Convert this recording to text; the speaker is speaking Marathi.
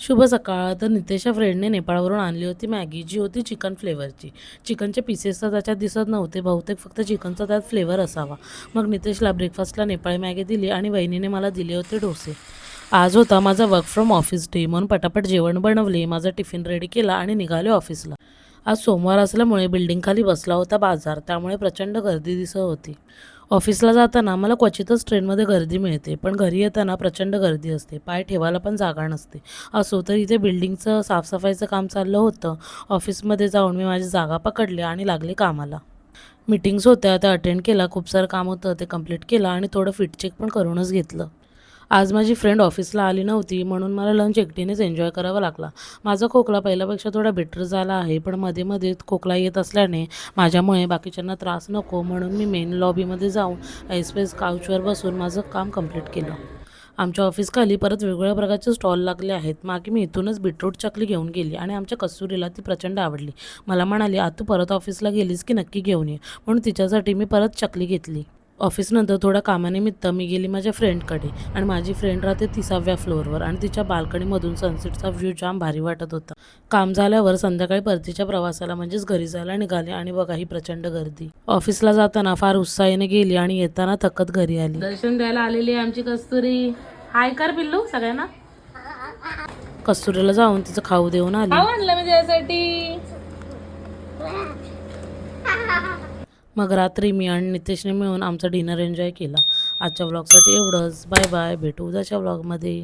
शुभ सकाळ. तर नितेशच्या फ्रेंडने नेपाळवरून आणली होती मॅगी, जी होती चिकन फ्लेवरची. चिकनचे पीसेस तर त्याच्यात दिसत नव्हते, बहुतेक फक्त चिकनचा त्यात फ्लेवर असावा. मग नितेशला ब्रेकफास्टला नेपाळी मॅगी दिली आणि वहिनीने मला दिले होते डोसे. आज होता माझा वर्क फ्रॉम ऑफिस डे, म्हणून पटापट जेवण बनवले, माझा टिफिन रेडी केला आणि निघाले ऑफिसला. आज सोमवार असल्यामुळे बिल्डिंगखाली बसला होता बाजार, त्यामुळे प्रचंड गर्दी दिसत होती. ऑफिसला जाताना मला क्वचितच ट्रेनमध्ये गर्दी मिळते, पण घरी येताना प्रचंड गर्दी असते, पाय ठेवायला पण जागा नसते. असो तर इथे बिल्डिंगचं साफसफाईचं काम चाललं होतं. ऑफिसमध्ये जाऊन मी माझी जागा पकडली आणि लागले कामाला. मीटिंग्स होत्या त्या अटेंड केला, खूप सारं काम होतं ते कंप्लीट केलं आणि थोडं फिट चेक पण करूनच घेतलं. आज माझी फ्रेंड ऑफिसला आली नव्हती, म्हणून मला लंच एकटीनेच एन्जॉय करावा लागला. माझा खोकला पहिल्यापेक्षा थोडा बेटर झाला आहे, पण मध्ये मध्ये खोकला येत असल्याने माझ्यामुळे बाकीच्यांना त्रास नको म्हणून मी मेन लॉबीमध्ये जाऊन ऐसपैस काउचवर बसून माझं काम कंप्लीट केलं. आमच्या ऑफिसखाली परत वेगवेगळ्या प्रकारचे स्टॉल लागले आहेत. मागे मी इथूनच बीटरूट चकली घेऊन गेली आणि आमच्या कस्तुरीला ती प्रचंड आवडली. मला म्हणाली, "तू परत ऑफिसला गेलीस की नक्की घेऊन ये." म्हणून तिच्यासाठी मी परत चकली घेतली. ऑफिसनंतर थोड्या कामानिमित्त मी गेली माझ्या फ्रेंडकडे आणि माझी फ्रेंड राहते 30व्या फ्लोअरवर आणि तिच्या बाल्कनीमधून सनसेटचा व्ह्यू जाम भारी वाटत होता. काम झाल्यावर संध्याकाळी परतीच्या प्रवासाला म्हणजेच घरी जायला निघाले आणि बघा ही प्रचंड गर्दी. ऑफिसला जाताना फार उत्साहाने गेली आणि येताना थकत घरी आली. दर्शन द्यायला आलेली आहे आमची कस्तुरी. हाय कर पिल्लू सगळ्यांना. कस्तुरीला जाऊन तिचं खाऊ देऊन आली. आणलं मी त्यासाठी. मग रात्री मी आणि नितेशने मिळून आमचा डिनर एन्जॉय केला. आजच्या व्लॉगसाठी एवढंच. Bye bye. भेटू उद्याच्या व्लॉगमध्ये.